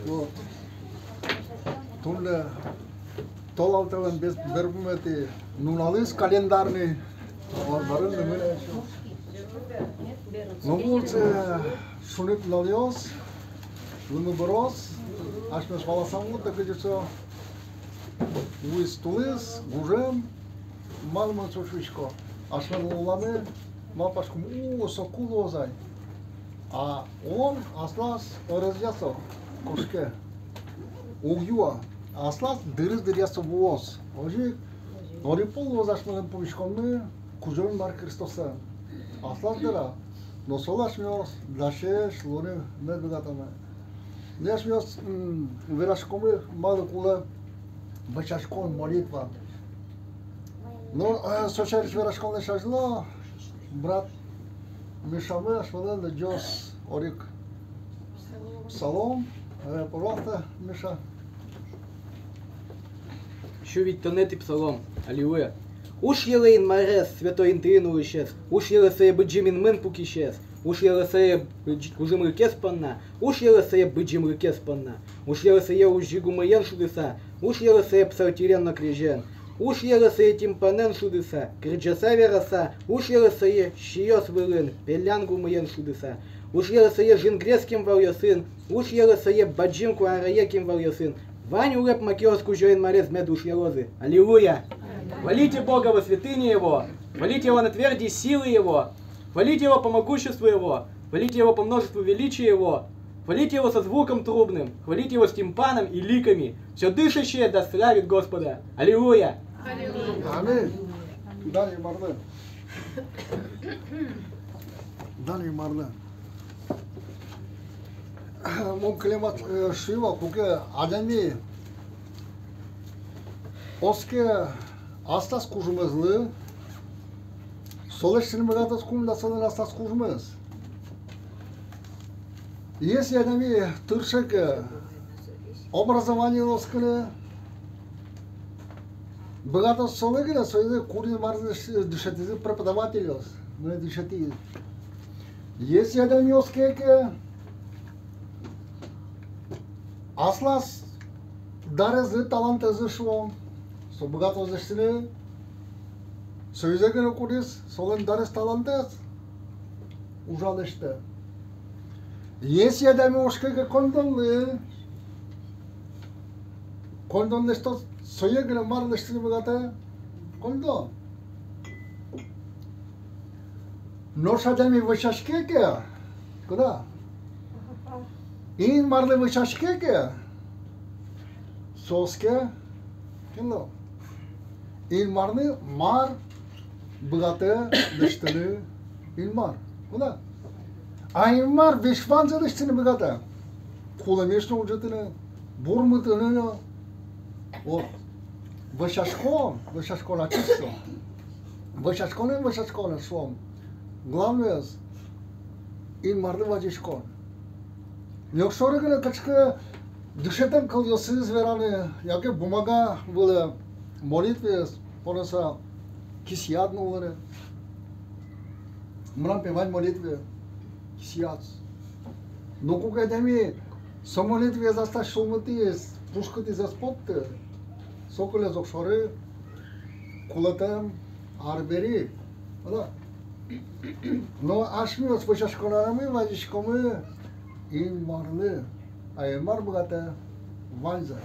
Вот. Тунле толалтаван без бербумати нуналис календарный. Вот барын нумеле. Нумулце шунит налиос, лумуборос, ашмеш валасаму так идётся. Уис тулис, гужем, малма чушвичко. Ашмеш луламе, мапашкум сокулозай. А он аслас разъясо кушке. Угюа. Аслас дырясо воз. Ожи орипол возашмелен помишкомны кужон бар Христоса. Аслас дыра. Но солашмёс дашеш лоне медгатама. Нешмёс верашкомы малыкула бачашкон молитва. Но сочариш верашкон лешажла брат Мишаме ашмален лежос орик псалом. Пожалуйста, Миша. Еще ведь тонет и псалом. Аллилуйя. Уж елейн марес, святой интрину исчез. Уж елесея быджимин мен пук исчез. Уж елесея ужим рыкес панна. Уж елесея быджим рыкес панна. Уж елесея ужигу маян шудеса. Уж елесея псалтирен на крижен. Уж елесея тимпанен шудеса. Крыджаса вераса. Уж елесея щиос вылын. Пелянгу маян шудеса. Уж елесея жингреским вал ясын. Уж елесея баджимку араеким вал ясын. Ваню леп макиоску жоин марез медуш елозы. Аллилуйя! Хвалите Бога во святыне Его, хвалите Его на тверди силы Его, хвалите Его по могуществу Его, хвалите Его по множеству величия Его, хвалите Его со звуком трубным, хвалите Его с тимпаном и ликами. Все дышащее да славит Господа. Аллилуйя! Аминь. Далее Марлен. Далее Марлен. Мон климат шива, куке адами оске астас кужмызлы, солешшин мегатас кумда солен астас кужмыз. Если адами тыршек образование оскеле, богатос солегеле, соезе курин марзеш дышатизы преподавателес, не дышати. Если адами оскеке Аслас дарезы талант езышуом, со богато зештine, сөйзеген окудис, солен дарез талантес, ужалеште. Если адами ошкеге кондонлы, кондонлешто сөйеген марлештine богате, кондон. Нош адами вышашкеге, куда? In marle vışaşkeke, soske, kimlo? In marne mar, bugate, dıştını, in mar, kula? Ayin mar, vişvanca dıştını bugate. Kula meşne ucatını, burmutını, o vışaşkon açısı, vışaşkon şom. Главное, in marle vajişkon. Якщо регуле качка душетен калдосыз веране, яке бумага было молитве понеса кисият новое. Мрам певать молитве кисият. Но кога дами со молитве заста шумати, пушкати за спотте, соколе зокшоре, кулатам арбери, да. Но ашмиос вышашконарами вазишкомы in marle, ay mar bugate vanza.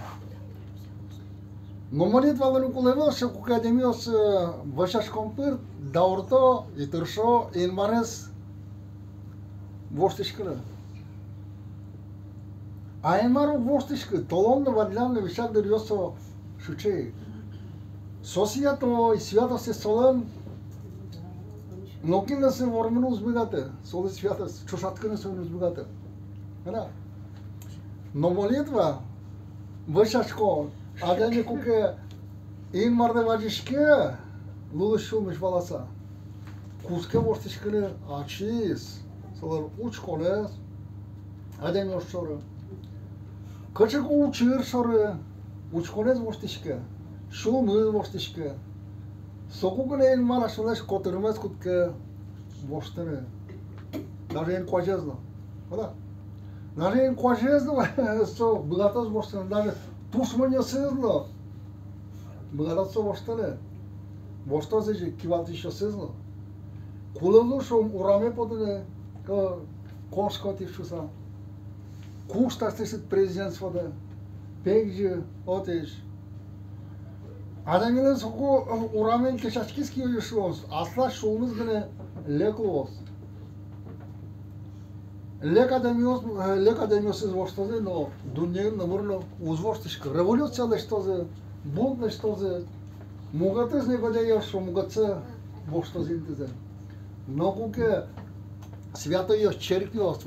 Но молитва не кулевоше, кога демиос вышаш компир, даурто и тыршо in марес воштишкре. Ay mar воштишкре, толонно вадлянно вишак дырьосо шучей. Сосиято и свято се солен, нокинда се вормено узбигате, соли свято, чушаткане се узбигате. Но молитва вышашкон, а да не куке ин марде вадишке лулышу миш валаса. Куске воштишкele açis, solar uçkoles, а да не ошшоры. Качек учир шоры, uçkoles воштишке, шумы воштишке. Сокугне ин марашулеш котырмес кутке воштене. Даже ин кважезно. Да? Даже încoajează, să băgatați voștă, даже dușmânii sezlă. Băgatați voștăle. Voștă zice, chivalti și sezlă. Kulălu și urame podele, că koșcoti și sa. Kușta este prezident fădă. Pegji, oteș. Adamile să cu uramen că și-a schis că eu și os. Asta și unul gâne lecul os. Leka de mios iz voștoze, no, dunje namurlo uz voștiška. Revolucija leštoze, bunt leštoze, mugatez nebade još, mugatce voștoze intize. No kuke svято još čerkvios,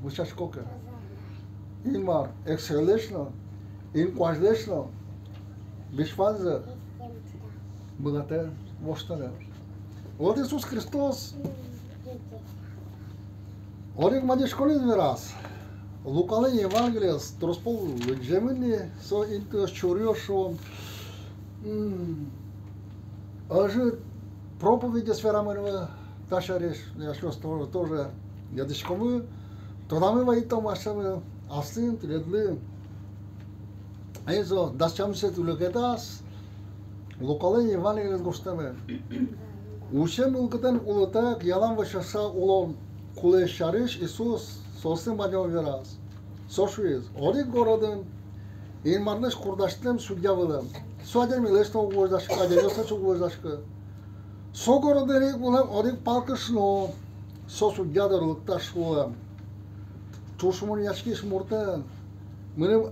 vășașcoke. Inmar, excelešno, incoașleșno, bișfanză, băgate voștele. Od Iisus Hristos, Орик мадеш школе раз. Лукале Евангелиес, троспол джемени, со интос чурёшо. Аже проповеди сфера мэрвэ ташареш, я шос тоже ядышкомы. Тогда мы ваит там ашамы аслин тиледлы. Айзо дасчамсе тулегедас. Лукале Евангелиес гоштаме. Ушем улгатан улатак ялам вашаса улон. Kule şarış Isus sosyal madem veraz. Soşuyuz. Orik goradın inmarnış kurdaştım sudyavalım. Suadem ileşto uğurdaşkı, adeliyosa çok uğurdaşkı. So goradın ilk bulam orik palkışno so sudyadarlıkta şulam. Çuşumun yaşkiş murten. Benim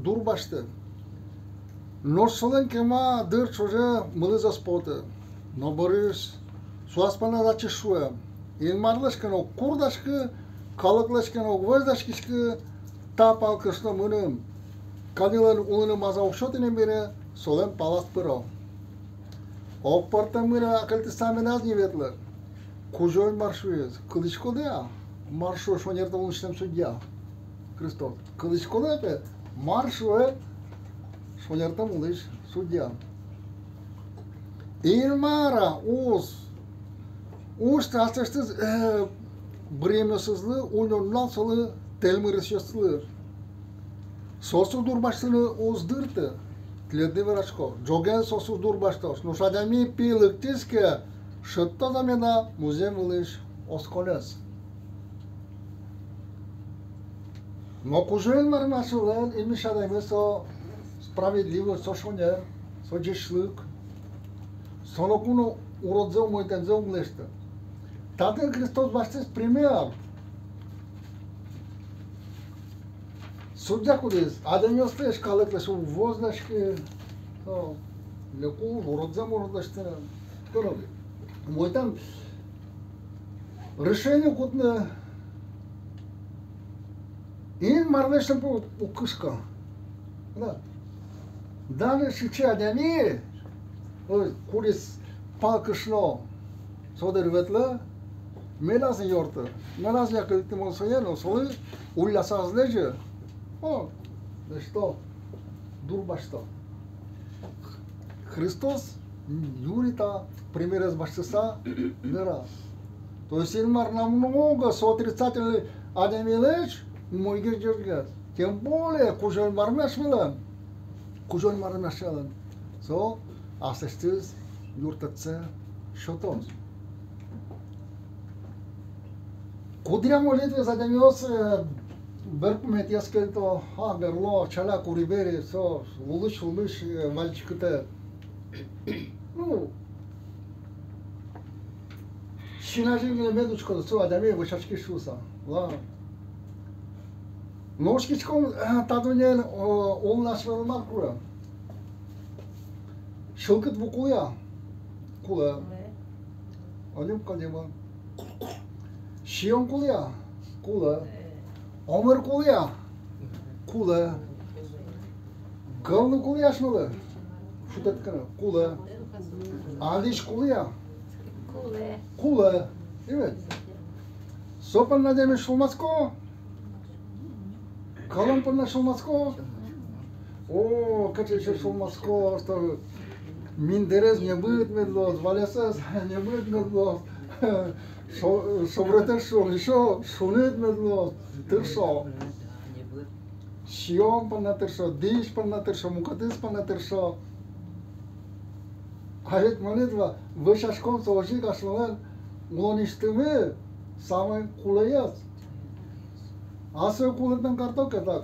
dur baştı. Norsalın kema dır çocuğa mılıza spotu. No barış suaspana da çışuam. Ilmarlaşkano, kurdaşkı, kalıklaşkano, vözdaşkışkı, tapalkışno mınım. Kadilan ulını maza okşotine biri, solen palast pıro. Okparta mıra akıltı saminaz nivetler. Kujoy marşuyuz. Kılıçko da ya, marşu şonerta ulıştem судья. Христос. Kılıçko da pe, marşu şonerta ulış судья. Ilmara, uz, Usta asta știți, bremio sızlı, unionlan salı telmırışyasılı. Sosu durbaşsını uzdırtı. Tledni veraşko. Jogen sosu durbaştos. Nu şadami pilıktiz ki şıtta zamena muzem ılış oskoles. No kujuel marmaşılan ilmi şadami so spravedlivo, so şoner, so ceșlâc. So locunu urodzeu moitenzeu nglește. Tatăl Hristos va știți primea. Судья куда есть? Адам стоишь, калык лишь воздашки, леку, уродзам уродашки. Мой там решение кутне. Ин марлешем по укышка. Да. Даже шича дями, курис палкышно, содер ветле. Melas yortu. Melas yakıltım olsa yani solu ullasazlıcı. O, что, durbaşta. Hristos Юрита пример разбашца не раз. То есть Ильмар намного с отрицательной адемилеч мой герджергас. Тем более кужой мармешвилен. Кужой мармешвилен. So, astăzi юртăță șotos. Кудря молитвы задамиос беркумет то герло чала курибери со улыш мальчикыты. Ну, шинажингine медучко со адами вышачки шуса. Ла. Ножкичком тадунен олнашвелмар кура. Шылкыт букуя. Кула. Анем кадема. Şiyon kulya, kula. Ömer kulya, kula. Gavlı kulya şnulı. Şu tetkana, kula. Aliş kulya. Kula. Evet. Sopan ne demiş şulmasko? Kalan pırna şulmasko? O, kaçı şulmasko, что Миндерез не будет медлос, Валясас не будет медлос. sobre terso, eso, sunet medlo terso. Shiom pana terso, dish pana terso, mukatis pana terso. Hayet manetva, vășașcom să oji ca șolan, gloniștime, самый кулаяц. Асă кулătăm cartocă, так.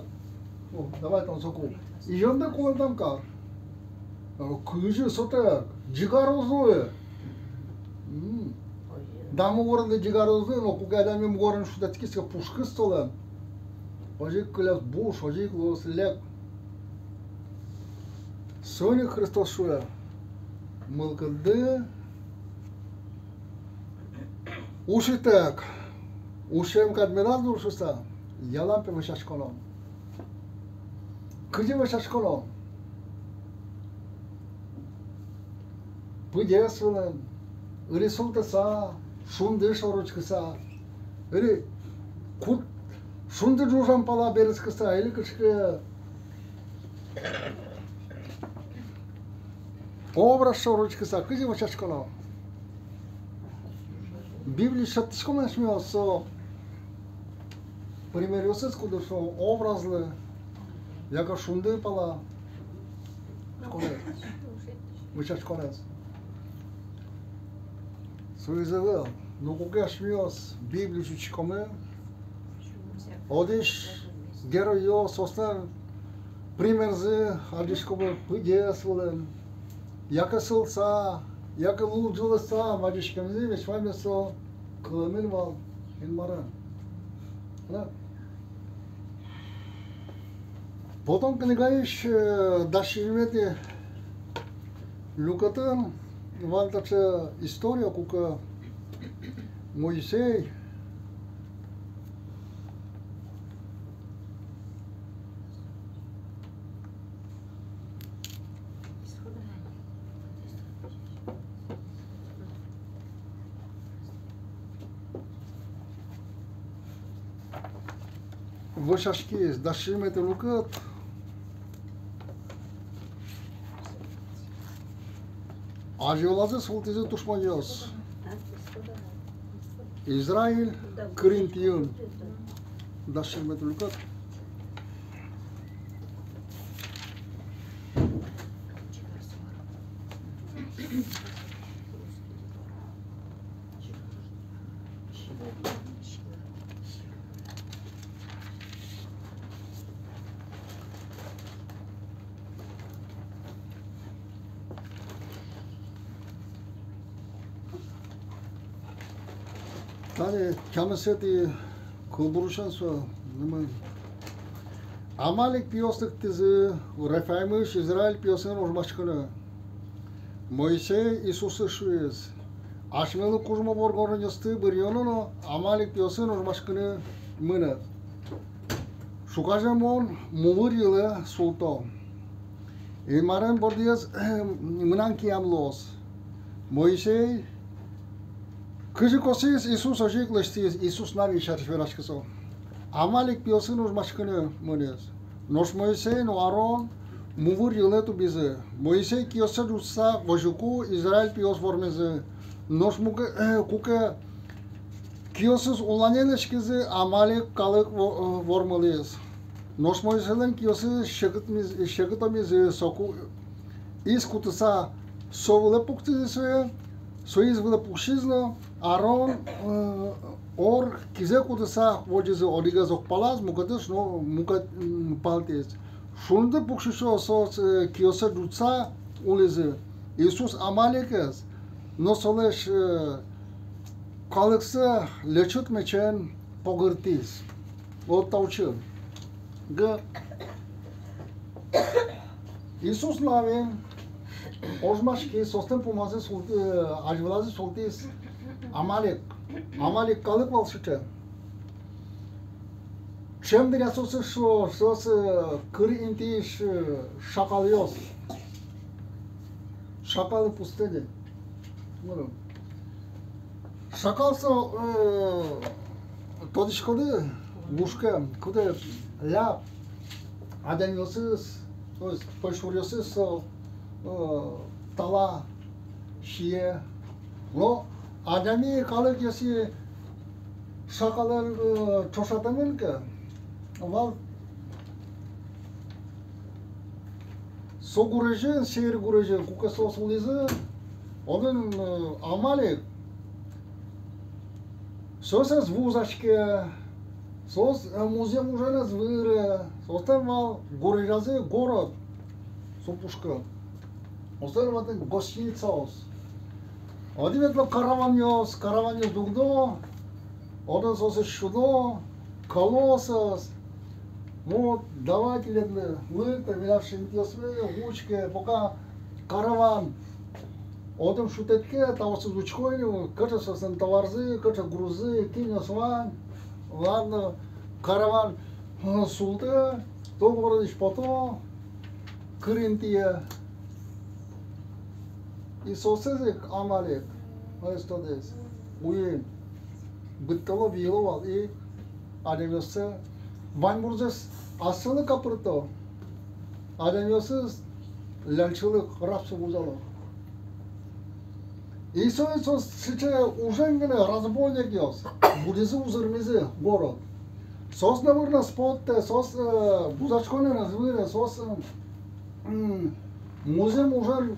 О, давай там соку. Идем да кулătăm car. Кыжы сота, джигарозуе. Да мы город de джигарозуе, но куга да мы город что такие ска пушкы стола. Ожи кляс буш, ожи глос лек. Соня Христос шуя. Мылкыды. Уши так. Ушем кадмирал дуршуса. Yalan pe vășașcolom. Câte vășașcolom? Pădesul, rezultă sa, șunde șoruci că sa, șunde jujam pala beres că sa, ele că obra șoruci că sa, câte vășașcolom? Biblie șaptici cum aș mi-o să примерился куда что образы, я как шунды пала, школе, вы сейчас школе. Суизевел, ну как я шмёс Библию чучкоме, одиш герой состав примерзы, одиш кому пыдесволен, яка сылса, яка луджулса, мадиш камзи, весь вами со кламинвал инмаран. Да. Потом книгаешь дашивете лукатан валтача история кука Моисей Вășașchi, dashimete lucrat. Ajolază sultize tușmăios. Israel, Corintian. Dashimete lucrat. Tane kameseti kulburuşansa nima Amalek piyoslik tizi Refaimiş İsrail piyosin ormaşkını Moisey Isus'ı şuyuz Aşmeli kuzma borgorun yastı bir yolunu Amalek piyosin ormaşkını mına Şukajamon muvur yılı sultan İlmaren bordiyaz mınan kiyamlos Moisey Кыжы косис Иисус ожик лыштис Иисус нави шаршверашкысо. Амалик пиосын ужмашкыны мынес. Нос Моисей но Арон мувур йылету бизе. Моисей киоса жутса вожуку Израиль пиос формезе. Нос муке куке киосыз уланелешкизе Амалик калык вормалес. Нос Моисейден киосы шегытомизе соку из кутыса совле пуктизесе Союз было пушизло, Арон ор кизе кудыса вожизе оригазок палаз, мукадыш но мукат палтес. Шунда пушишо сос киоса жутса улизе. Иисус Амалекес, но солеш калыксы лечут мечен погыртис. Вот таучы. Г. Иисус навен Ожмашки состен помазы султи ажвалазы султис Амалек калык балшыты. Чем дырясосы шо сос кыр интиш шакалиос. Шакалы пустыни. Шакалса тодишкоды вушка куде ля аденьосыз то есть пошурьосыз тала, шие, но Adami kalık yesi şakalar çoşatamın ki. Val so gurejin, şehir gurejin, kuka sosulizı onun amali sosas vuzaşke sos muzeum ужена звыре состав вал гурежазы город сопушка остар ватен гостиницаос одиветло караваньос дугдо одан сосas шудо колосос вот давайте ледле лыта милавши интелсве гучке пока караван Odam şutetke tavsız uçkoynu, kaça sasan tavarzi, kaça gruzi, kinyosvan, ладно, karavan sulta, то городиш пото, Кринтия. И сосезик амалек, остодес, уин, быттало виловал и адемёсы, ванмурзес асылы капырто, адемёсыз лянчылык рапсы бузало. Иисус сейчас уже не разбойник есть. Будезы узырмезы город. Сос наверное спотте, сос бузачконе развыре, сос музеем уже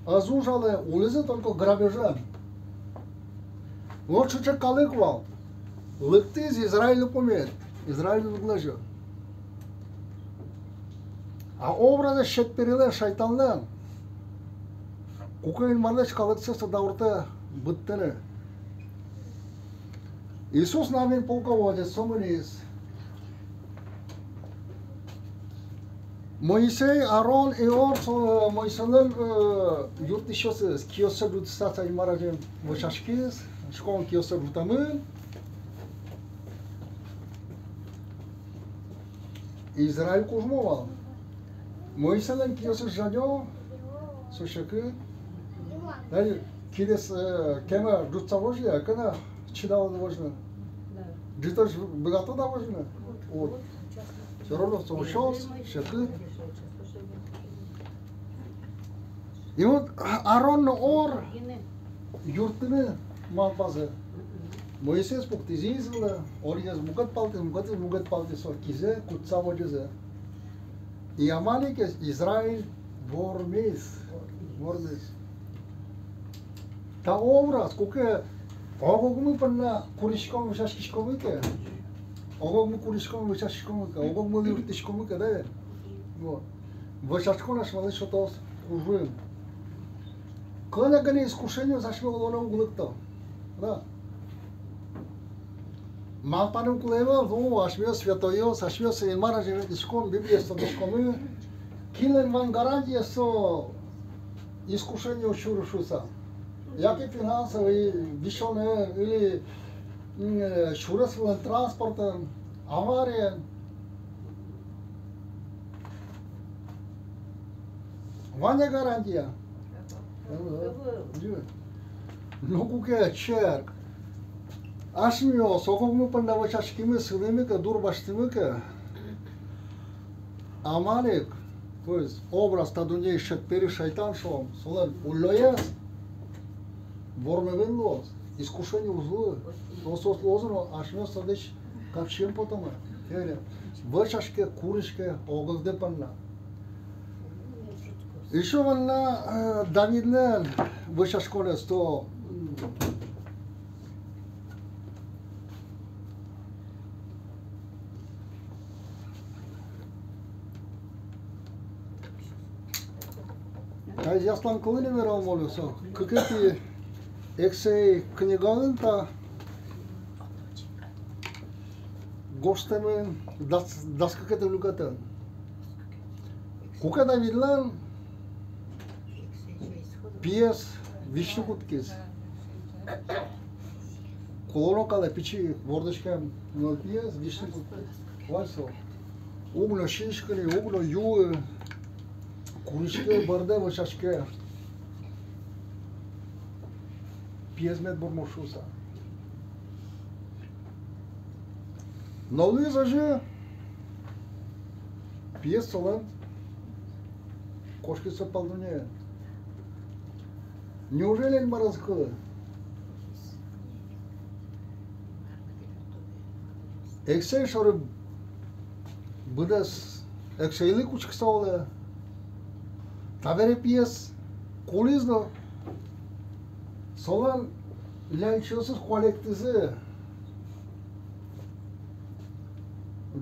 азужалы улицы только грабежа. Вот что калык вал. Лыкты из Израиля помет, Израиль выглажу. А образы шетпериле шайтанлен. Кукаин мандаш калыксыз даурта быттыны. Иисус навин полководец, сомынис. Моисей, Арон и Ор, Моисейлен юртишосыз, киосы рутсаца имаражем вышашкиз, шкон киосы рутамы. Израиль кужмовал. Моисейлен киосы жадё, сушакы. Дали кидес кема рутса вожья, когда чидал важно. Где-то ж богато да важно. Вот. Все равно соушос, шакы. И вот Арон Ор юртыны малпазы. Моисей спуктизизлы, Орьез мугат палты сор кизе, кутса вожьзе. И Амалик Израиль вормис. Та образ, куке огогмы панна куришком вышашкишкомыке. Огогмы куришком вышашкишкомыке, огогмы юртишкомыке, да? Вот. Вышашконаш малы шотос кужуем. Когда гане искушение зашмел лона углыкто. Да. Малпану кулева, ну, ашмел святойо, сашмел сеймара живетишком, Библия стодошкомы. Килен ван гарантия со искушение ущурушуса. Яки финансовые, вещеные или шурасвен транспортом, авария. Ваня гарантия. Ну куке черк. Ашмио, сокогму пандавачашкими сылымыка, дурбаштымыка. Амалик, то есть образ тадуней шетпери шайтан шом, солен уллояс. Вормевен лоз, искушение узлы, лосос лозно, ашмес садыш, как чем потом, вышашке, куришке, огылды панна. Еще ванна Давидлен вышашколе сто. А я слан колыне верал молюся, как эти Ексей книгалента гостемен даскакете люкатен. Кука Давидлен пьес вишнукуткис. Колонокале пичи вордышкам нол пьес вишнукуткис. Вальсо. Угно шишкали, угно юы, куришке барде вышашке. Пьезмет бурмошуса. Но Луиза же пьес солен кошки сопалдуне. Неужели не морозко? Eksel şöyle budas ekseli kuch kısa ola. Tabere piyas kuliz no. Solan lançosuz kolektizi.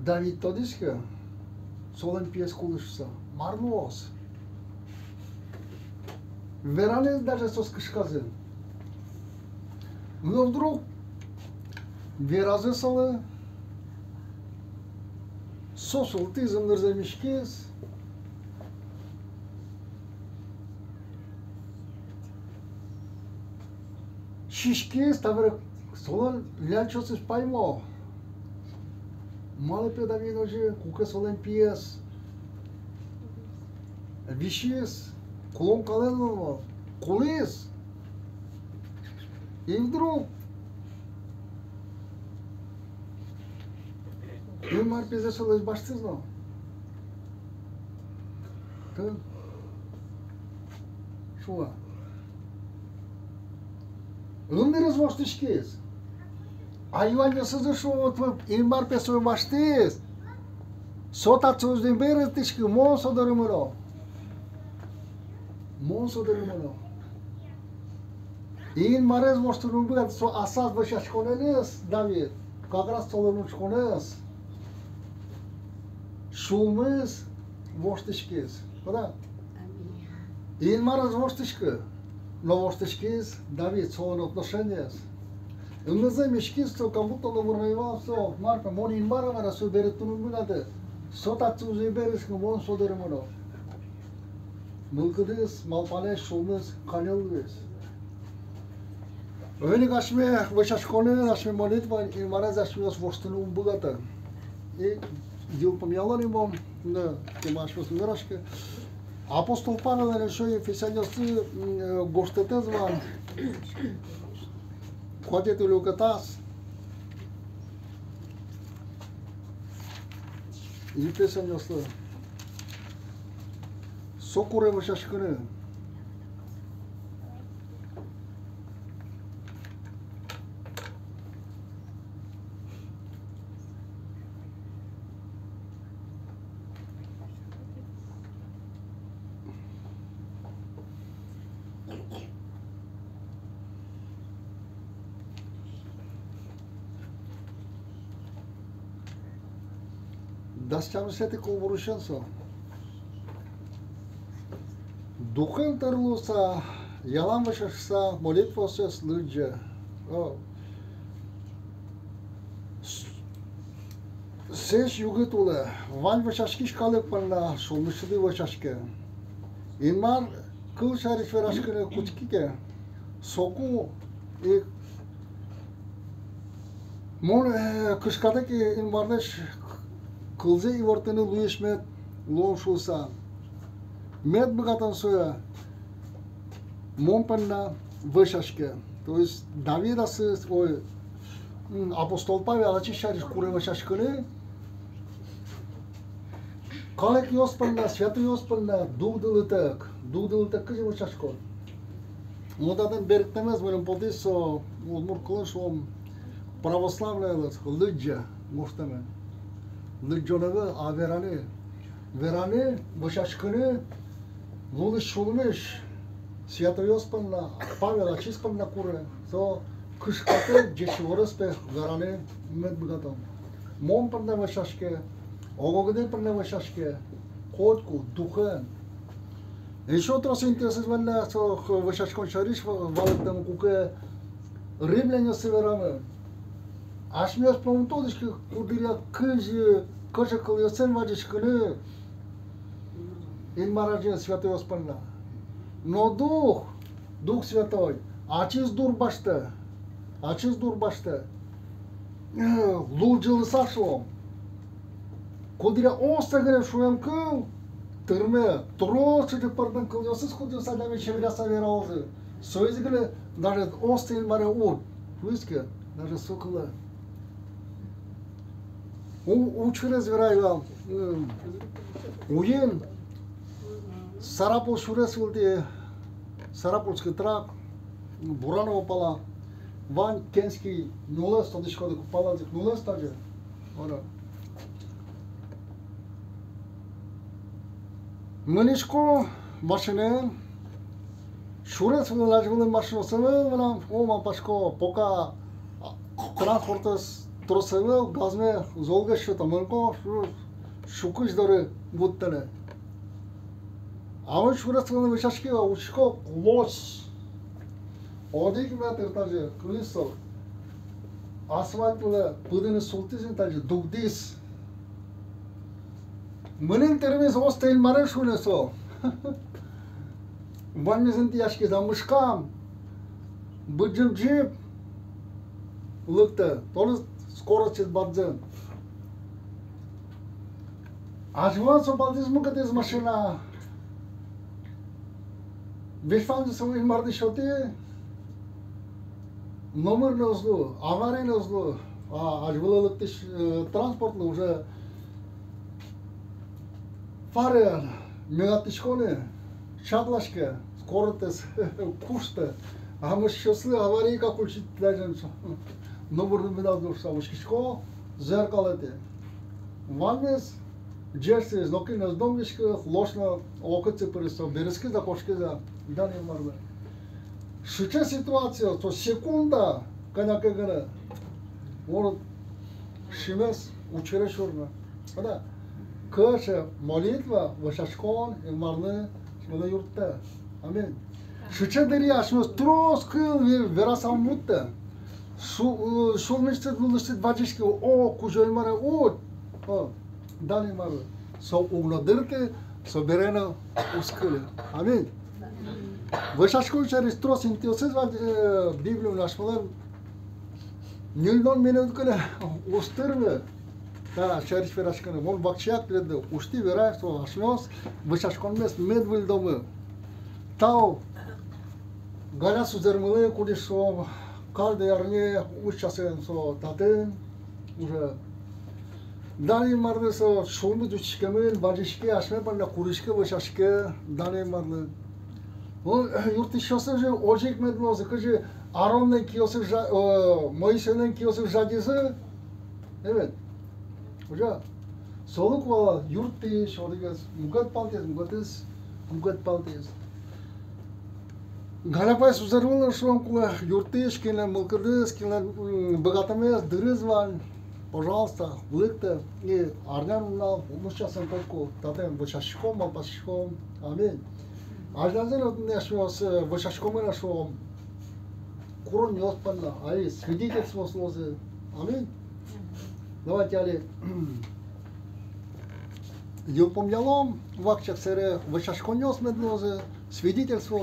David Todiska. Solan piyas kuluşsa. Marlos. Veranez даже со скышказы. Но вдруг веразы салы сосултизм нырзамишкес шишкес тавер солан лянчосыз паймо малы педагогы кука солан пьес вишес Колон кален колес. И вдруг Юмар пизешал из баштызно. Ты шуа. Lumea răzvoște știți. Aiuană să zici o imar pe să mă știți. Sota ți-o din bere tiști că mon s-o dărâmără. Mon s-o dărâmără. In marez vostru nu băgat să asas vă și-aș conenes, David. Ca gras să nu-și cones. Шумыз воштышкез, да? Инмараз воштышкы, но воштышкез Давид солон отношения. Мы замешкез, что как будто он воевал, все, Марка, мон инмара мара все берет туну мынады. Сотатсу зеберес, мон содермоно. Мылкыдыз, малпане шумыз канелвез. Öyle kaçmaya başaşkonu, kaçmaya molitva, inmara zaşmıyoruz voştunu umbugata. Дел помялали вам, да, имаш възмирашка. Апостол Павел решил Ефесянясы гоштете зван. Ходите люкатас. Ефесянясы. Сокуре вашашканы. Дастям сети колворушенсо. Духом тарлуса, ялам вашашса, молитва се слыджа. Сеш югытулы, вань вашашки шкалык панна, шолнышыды вашашке. Инмар кыл шариш верашкыны кучкике, соку и мон кышкадыки инмардыш Кылзы ивортыны луешмет лон шулса. Мед богатан соя монпанна вышашке. То есть Давидасы, ой, апостол Павел очищариш куре вышашкыны. Калек йоспанна, святой йоспанна, дугдылытык кыжы вышашко. Модадын беріктемез бөлім подысо, олмур кылыш ом православныйлы, лыджа, моштамен. Lăgionăvă, a verane, bășașcăne, nu își șulmeș, siată eu spun la Pavel, ce spun la cură, sau câșcate, geși orăs pe verane, med băgatam. Mom până de bășașcă, ogogăde până de bășașcă, codcu, duhăn. Și o trebuie să interesez vădea să bășașcă șariș, valătăm cu că rimlenia se veramă. Aș mi-a spus tot, deci că cu direa câși călățeni văgeși că nu în maragine Sfântul Ospănla. No Duh Sfântul, acest dur baște, lulgil sașom. Cu direa ostă găre șuem că târme, troți de părdăn că eu să-ți cudiu să dea ce vrea să avea auză. Să îi zică, dar ostă în mare ur, știți că, dar socălă. Учхырез верайла, уен, Сарапул шурес вылде, Сарапульский трак, Буранова пала, Вань Кенский нулес, тодышко пала нулес также, Ora. Мынишко машина шурец вылаживали машиносını вона ома пашко пока транспортес тросывал газме золга что-то мынко шукыш доры буттане. А он шурец вылаживали шашки ушко лос. Одик метр таже клисо. Асфальт выле пыдыны султизин таже дугдис. Mânîn termes o stă în marășune so. Bani sunt iașchi da mușcam. Băgăm jeep. Lăctă, tot scoro ce băgăm. Ajungi să baldiz mă câte mașina. Vezi fan să mă mar de șote. Număr nozlu, avare nozlu. Ajungi lăctă transport nu уже. Fare megatișcone, șadlașcă, scorătăs, cuștă, am șosle avarii ca culcit legem să. Nu vorbim de dau sau șco, zercalete. Vannes, jerses, nokinas domnișcă, loșna ocățe pără să berescă da coșcă da, dane marbe. Și ce situație, o secundă, când că gână. Or șimes, ucereșurna. Da. Că molitva, vășașcon, în marnă, și mă dă iurtă. Amin. Și ce dăria, și mă stros că vera s-a mută. Și urmește nu știu, vagești o, cu joi mare, o, dani mare. Sau ugnodărte, sau berenă, uscăle. Amin. Vășașcon și are stros, în teosez, Bibliul nașmălăm, nu-l non minut că o stârvă. Da, șeriș ferașcănă, mon vacciat cred, uști vera, so așnos, vășașcon mes medvil domă. Tau galea suzermălă cu de so calde iarne ușase so tate, ușa. Dani marne so șombi dușcămân, vajișcă, așme până curișcă vășașcă, dani marne. O yurt dışısı je ojek medno zıkıcı Aron'dan kiyosu Moise'den kiyosu jadisi. Evet. Hoca, soluk valla yurt değil, şurada mugat paltez. Galapay suzarul şu an kula yurt değil, şkinler mılkırdı, şkinler băgatamez, dırız var. Пожалуйста, лыкта и арнян унал, умущасан только, татем вышашком, алпашком, аминь. Ажназер не что с вышашком на что курон не отпадна, а и свидетельство слозы, аминь. Давайте, али, eu pomnialom, вакчак сере, вышашконёс меднозы, свидетельство